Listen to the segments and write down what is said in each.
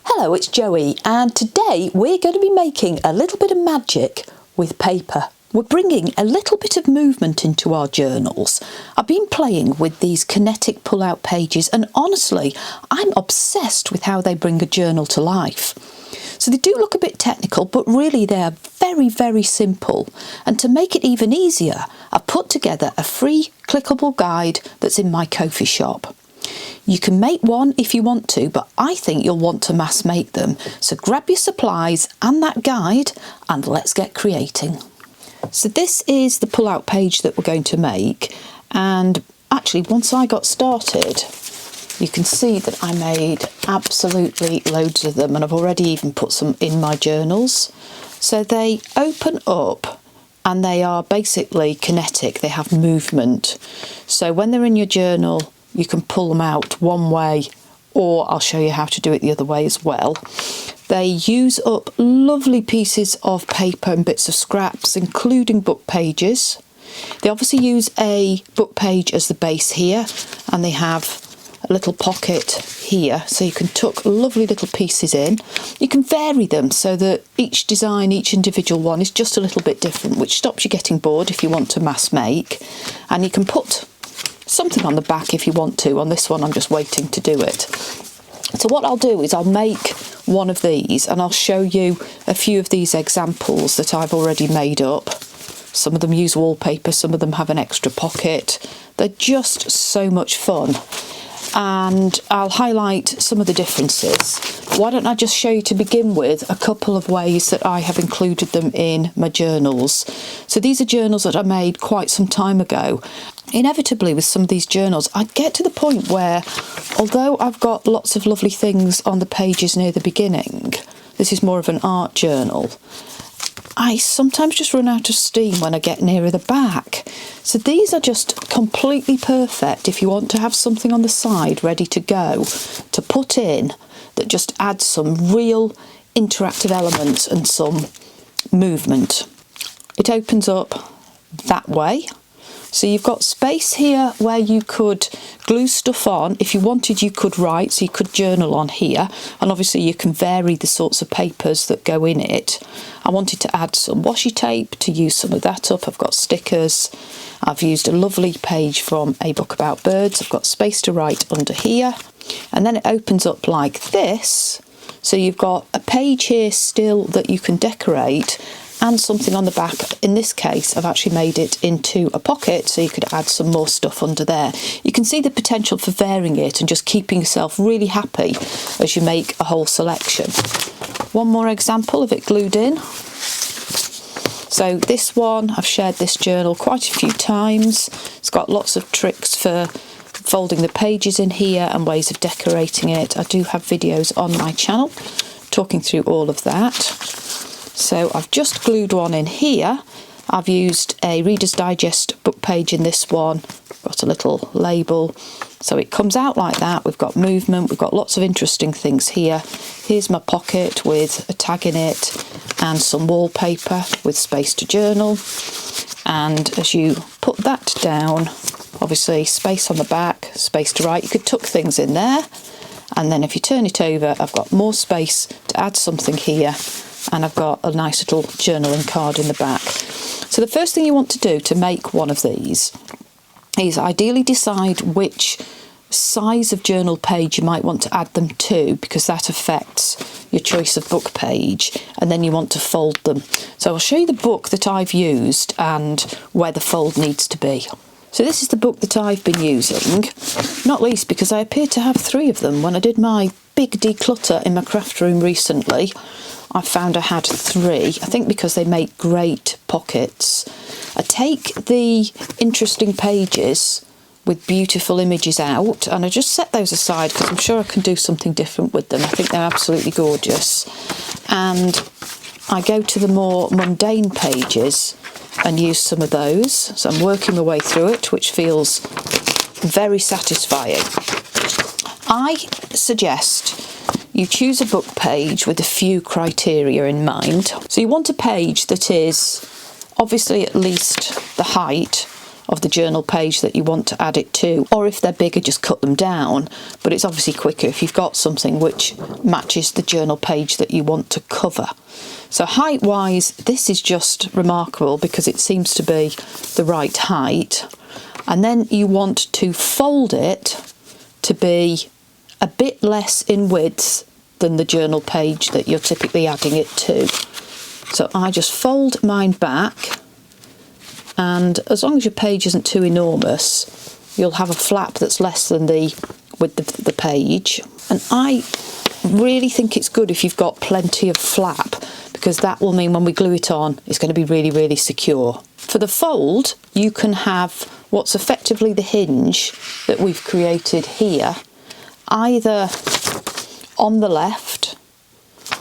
Hello, it's Joie, and today we're going to be making a little bit of magic with paper. We're bringing a little bit of movement into our journals. I've been playing with these Kinetic Pull-Out Pages, and honestly, I'm obsessed with how they bring a journal to life. So they do look a bit technical, but really they are very, very simple. And to make it even easier, I've put together a free clickable guide that's in my Ko-fi shop. You can make one if you want to, but I think you'll want to mass make them. So grab your supplies and that guide and let's get creating. So this is the pull-out page that we're going to make, and actually once I got started you can see that I made absolutely loads of them, and I've already even put some in my journals. So they open up and they are basically kinetic, they have movement. So when they're in your journal you can pull them out one way, or I'll show you how to do it the other way as well. They use up lovely pieces of paper and bits of scraps, including book pages. They obviously use a book page as the base here, and they have a little pocket here, so you can tuck lovely little pieces in. You can vary them so that each design, each individual one is just a little bit different, which stops you getting bored if you want to mass make. And you can put something on the back if you want to. On this one I'm just waiting to do it. So what I'll do is I'll make one of these and I'll show you a few of these examples that I've already made up. Some of them use wallpaper, some of them have an extra pocket. They're just so much fun, and I'll highlight some of the differences. Why don't I just show you to begin with a couple of ways that I have included them in my journals. So these are journals that I made quite some time ago. Inevitably with some of these journals I get to the point where, although I've got lots of lovely things on the pages near the beginning, this is more of an art journal, I sometimes just run out of steam when I get nearer the back. So these are just completely perfect if you want to have something on the side ready to go to put in that just adds some real interactive elements and some movement. It opens up that way. So you've got space here where you could glue stuff on. If you wanted you could write, so you could journal on here, and obviously you can vary the sorts of papers that go in it. I wanted to add some washi tape to use some of that up. I've got stickers. I've used a lovely page from a book about birds. I've got space to write under here, and then it opens up like this. So you've got a page here still that you can decorate, and something on the back. In this case I've actually made it into a pocket so you could add some more stuff under there. You can see the potential for varying it and just keeping yourself really happy as you make a whole selection. One more example of it glued in. So this one, I've shared this journal quite a few times. It's got lots of tricks for folding the pages in here and ways of decorating it. I do have videos on my channel talking through all of that. So I've just glued one in here. I've used a Reader's Digest book page in this one. Got a little label. So it comes out like that. We've got movement. We've got lots of interesting things here. Here's my pocket with a tag in it and some wallpaper with space to journal. And as you put that down, obviously space on the back, space to write. You could tuck things in there. And then if you turn it over, I've got more space to add something here. And I've got a nice little journaling card in the back. So the first thing you want to do to make one of these is ideally decide which size of journal page you might want to add them to, because that affects your choice of book page, and then you want to fold them. So I'll show you the book that I've used and where the fold needs to be. So this is the book that I've been using, not least because I appear to have 3 of them. When I did my big declutter in my craft room recently, I found I had 3, I think because they make great pockets. I take the interesting pages with beautiful images out and I just set those aside because I'm sure I can do something different with them. I think they're absolutely gorgeous. And I go to the more mundane pages and use some of those. So I'm working my way through it, which feels very satisfying. I suggest you choose a book page with a few criteria in mind. So you want a page that is obviously at least the height of the journal page that you want to add it to, or if they're bigger, just cut them down. But it's obviously quicker if you've got something which matches the journal page that you want to cover. So height wise, this is just remarkable because it seems to be the right height. And then you want to fold it to be a bit less in width than the journal page that you're typically adding it to. So I just fold mine back, and as long as your page isn't too enormous, you'll have a flap that's less than the width of the page. And I really think it's good if you've got plenty of flap, because that will mean when we glue it on, it's going to be really, really secure. For the fold, you can have what's effectively the hinge that we've created here, either on the left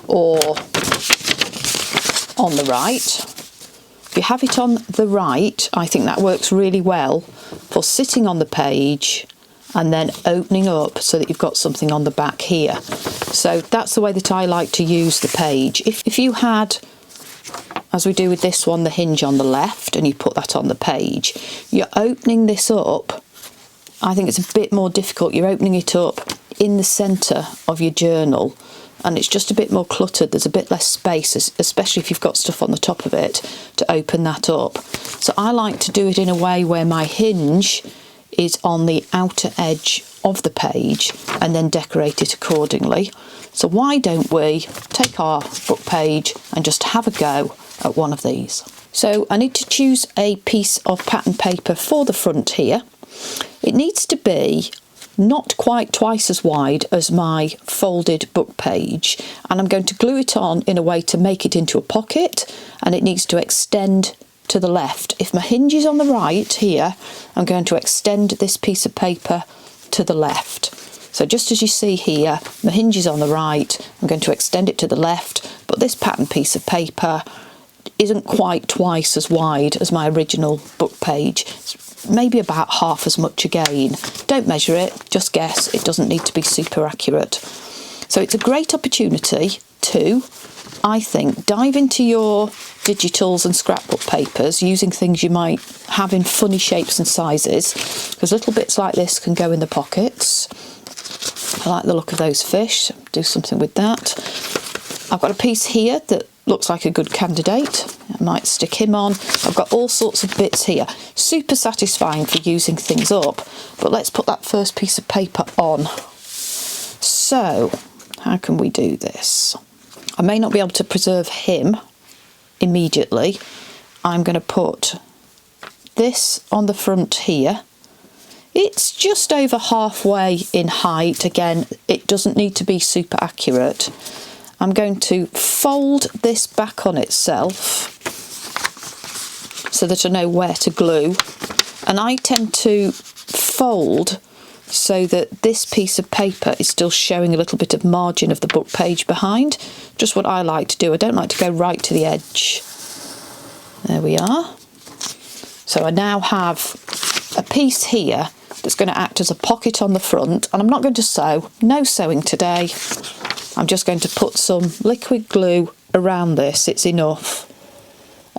or on the right. If you have it on the right, I think that works really well for sitting on the page and then opening up so that you've got something on the back here. So that's the way that I like to use the page. If you had, as we do with this one, the hinge on the left, and you put that on the page, you're opening this up. I think it's a bit more difficult. You're opening it up in the centre of your journal, and it's just a bit more cluttered. There's a bit less space, especially if you've got stuff on the top of it, to open that up. So I like to do it in a way where my hinge is on the outer edge of the page and then decorate it accordingly. So why don't we take our book page and just have a go at one of these. So I need to choose a piece of pattern paper for the front here. It needs to be not quite twice as wide as my folded book page, and I'm going to glue it on in a way to make it into a pocket, and it needs to extend to the left. If my hinge is on the right here, I'm going to extend this piece of paper to the left. So just as you see here, the hinge is on the right, I'm going to extend it to the left, but this pattern piece of paper isn't quite twice as wide as my original book page. It's maybe about half as much again. Don't measure it, just guess. It doesn't need to be super accurate. So it's a great opportunity to, I think, dive into your digitals and scrapbook papers using things you might have in funny shapes and sizes, because little bits like this can go in the pockets. I like the look of those fish, do something with that. I've got a piece here that looks like a good candidate. I might stick him on. I've got all sorts of bits here. Super satisfying for using things up, but let's put that first piece of paper on. So, how can we do this? I may not be able to preserve him immediately. I'm going to put this on the front here. It's just over halfway in height. Again, it doesn't need to be super accurate. I'm going to fold this back on itself so that I know where to glue. And I tend to fold so that this piece of paper is still showing a little bit of margin of the book page behind. Just what I like to do. I don't like to go right to the edge. There we are. So I now have a piece here that's going to act as a pocket on the front, and I'm not going to sew. No sewing today. I'm just going to put some liquid glue around this, it's enough,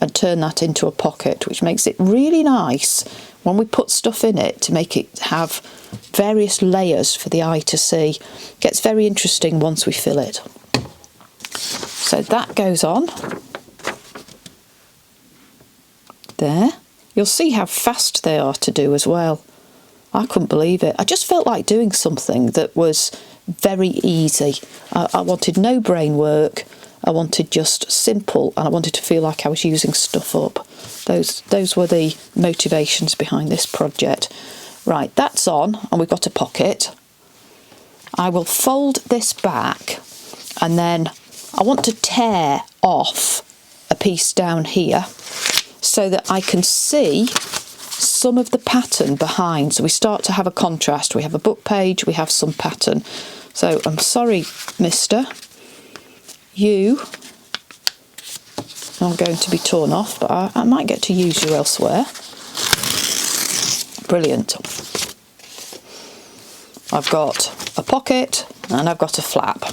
and turn that into a pocket, which makes it really nice when we put stuff in it to make it have various layers for the eye to see. It gets very interesting once we fill it. So that goes on. There. You'll see how fast they are to do as well. I couldn't believe it. I just felt like doing something that was very easy. I wanted no brain work. I wanted just simple, and I wanted to feel like I was using stuff up. Those were the motivations behind this project. Right, that's on, and we've got a pocket. I will fold this back, and then I want to tear off a piece down here so that I can see some of the pattern behind. So we start to have a contrast. We have a book page, we have some pattern. So I'm sorry, mister, you are going to be torn off, but I might get to use you elsewhere. Brilliant. I've got a pocket and I've got a flap.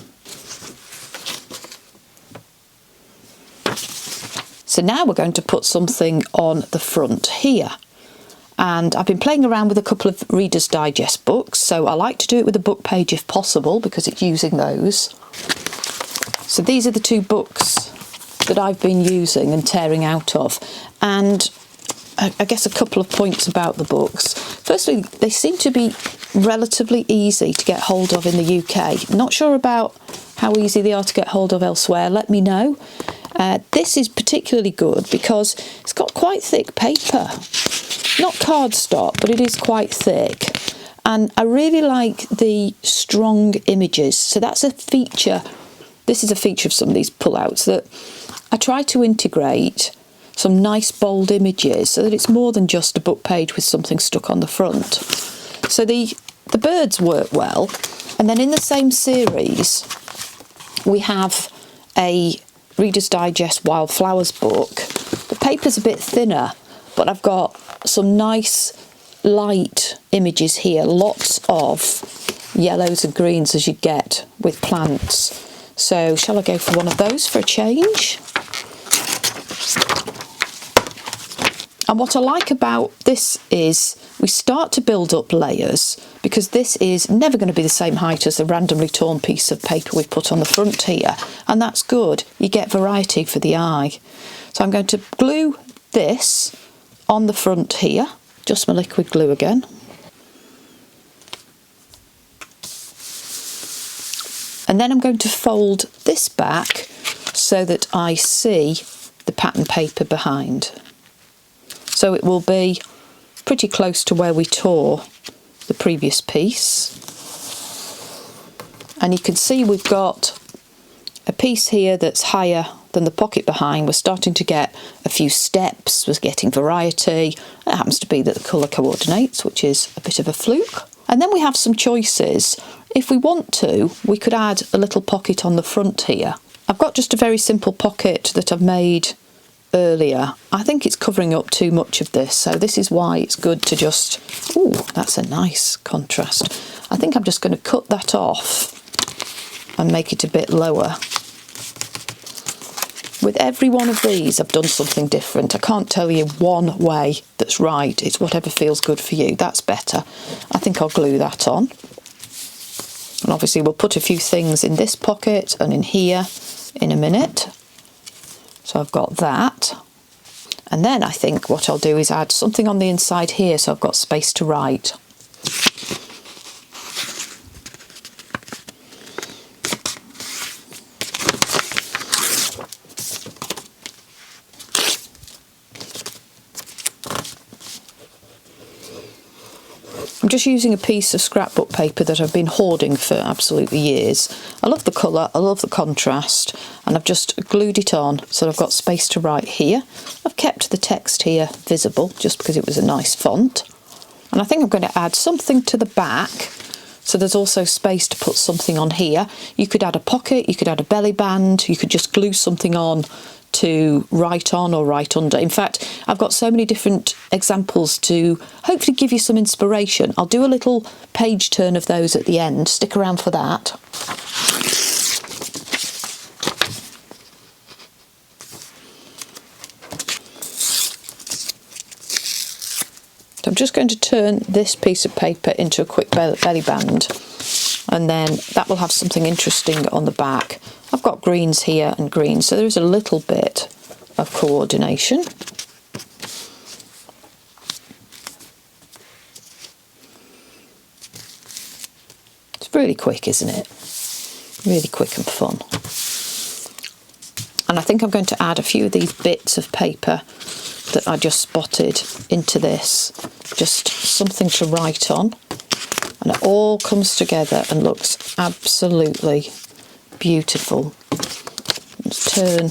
So now we're going to put something on the front here. And I've been playing around with a couple of Reader's Digest books, so I like to do it with a book page if possible because it's using those. So these are the two books that I've been using and tearing out of. And I guess a couple of points about the books. Firstly, they seem to be relatively easy to get hold of in the UK. Not sure about how easy they are to get hold of elsewhere. Let me know. This is particularly good because it's got quite thick paper. Not cardstock, but it is quite thick. And I really like the strong images. So that's a feature. This is a feature of some of these pullouts, that I try to integrate some nice bold images so that it's more than just a book page with something stuck on the front. So the birds work well. And then in the same series, we have a Reader's Digest Wildflowers book. The paper's a bit thinner, but I've got some nice light images here, lots of yellows and greens as you get with plants. So shall I go for one of those for a change? And what I like about this is we start to build up layers, because this is never going to be the same height as the randomly torn piece of paper we've put on the front here, and that's good. You get variety for the eye. So I'm going to glue this on the front here, just my liquid glue again. And then I'm going to fold this back so that I see the pattern paper behind. So it will be pretty close to where we tore the previous piece. And you can see we've got a piece here that's higher than the pocket behind. We're starting to get a few steps, we're getting variety. It happens to be that the colour coordinates, which is a bit of a fluke. And then we have some choices. If we want to, we could add a little pocket on the front here. I've got just a very simple pocket that I've made earlier. I think it's covering up too much of this, so this is why it's good to just... Ooh, that's a nice contrast. I think I'm just going to cut that off and make it a bit lower. With every one of these, I've done something different. I can't tell you one way that's right. It's whatever feels good for you. That's better. I think I'll glue that on. And obviously we'll put a few things in this pocket and in here in a minute. So I've got that. And then I think what I'll do is add something on the inside here so I've got space to write. I'm just using a piece of scrapbook paper that I've been hoarding for absolutely years. I love the colour, I love the contrast, and I've just glued it on so I've got space to write here. I've kept the text here visible just because it was a nice font. And I think I'm going to add something to the back, so there's also space to put something on here. You could add a pocket, you could add a belly band, you could just glue something on to write on or write under. In fact, I've got so many different examples to hopefully give you some inspiration. I'll do a little page turn of those at the end. Stick around for that. So I'm just going to turn this piece of paper into a quick belly band, and then that will have something interesting on the back. I've got greens here and greens, so there is a little bit of coordination. It's really quick, isn't it? Really quick and fun. And I think I'm going to add a few of these bits of paper that I just spotted into this. Just something to write on. And it all comes together and looks absolutely beautiful. Let's turn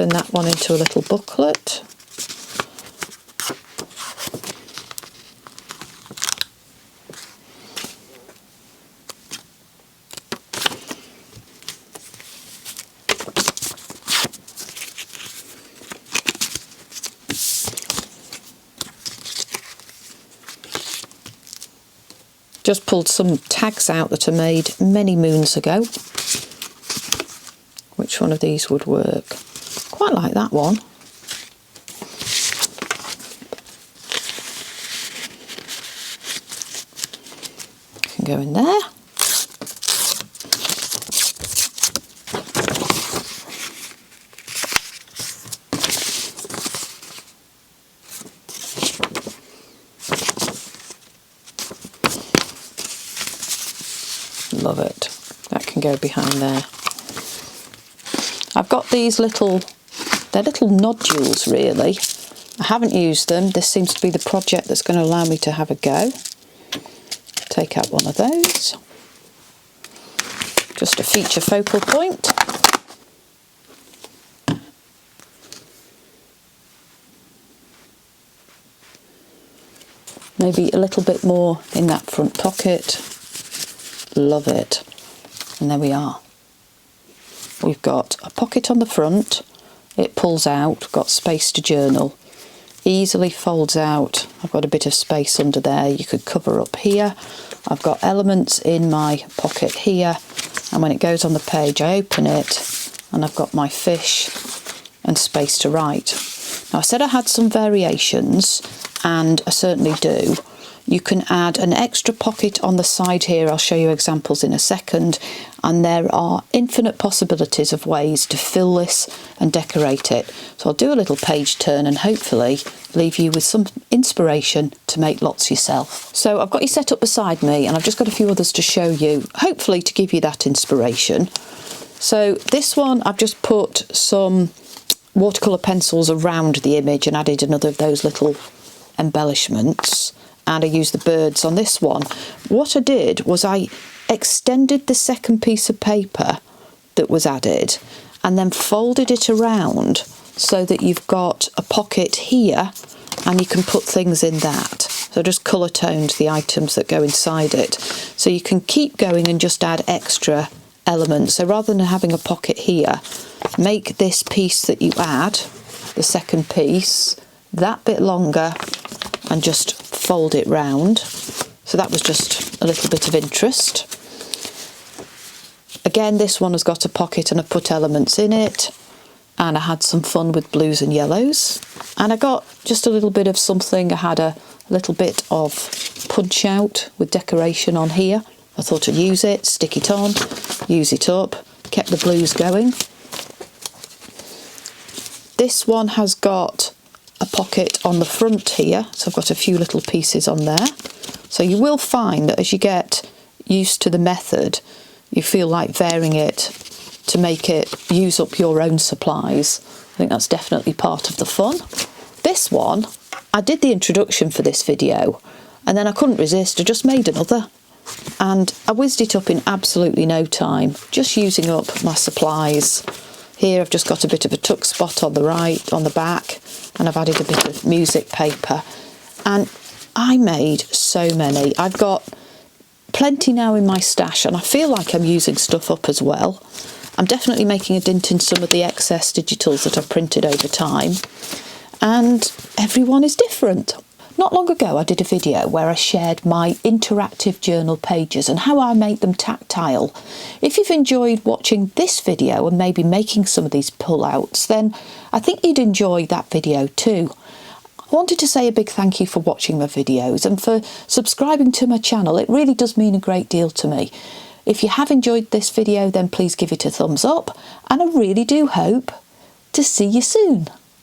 that one into a little booklet. Just pulled some tags out that I made many moons ago. Which one of these would work? Quite like that one. can go in there. Love it. That can go behind there. I've got these they're little nodules really. I haven't used them. This seems to be the project that's going to allow me to have a go. Take out one of those. Just a feature focal point. Maybe a little bit more in that front pocket. Love it. And there we are. We've got a pocket on the front. It pulls out, got space to journal. Easily folds out. I've got a bit of space under there. You could cover up here. I've got elements in my pocket here. And when it goes on the page, I open it and I've got my fish and space to write. Now I said I had some variations, and I certainly do. You can add an extra pocket on the side here. I'll show you examples in a second. And there are infinite possibilities of ways to fill this and decorate it. So I'll do a little page turn and hopefully leave you with some inspiration to make lots yourself. So I've got you set up beside me, and I've just got a few others to show you, hopefully to give you that inspiration. So this one, I've just put some watercolour pencils around the image and added another of those little embellishments. And I used the birds on this one. What I did was I extended the second piece of paper that was added and then folded it around so that you've got a pocket here and you can put things in that. So I just colour toned the items that go inside it. So you can keep going and just add extra elements. So rather than having a pocket here, make this piece that you add, the second piece, that bit longer, and just fold it round. So that was just a little bit of interest. Again, this one has got a pocket and I put elements in it, and I had some fun with blues and yellows, and I got just a little bit of something. I had a little bit of punch out with decoration on here. I thought I'd use it, stick it on, use it up, kept the blues going. This one has got a pocket on the front here, so I've got a few little pieces on there. So you will find that as you get used to the method, you feel like varying it to make it use up your own supplies. I think that's definitely part of the fun. This one, I did the introduction for this video and then I couldn't resist. I just made another and I whizzed it up in absolutely no time, just using up my supplies. Here I've just got a bit of a tuck spot on the right, on the back, and I've added a bit of music paper. And I made so many. I've got plenty now in my stash and I feel like I'm using stuff up as well. I'm definitely making a dent in some of the excess digitals that I've printed over time. And everyone is different. Not long ago I did a video where I shared my interactive journal pages and how I make them tactile. If you've enjoyed watching this video and maybe making some of these pull-outs, then I think you'd enjoy that video too. I wanted to say a big thank you for watching my videos and for subscribing to my channel. It really does mean a great deal to me. If you have enjoyed this video, then please give it a thumbs up, and I really do hope to see you soon.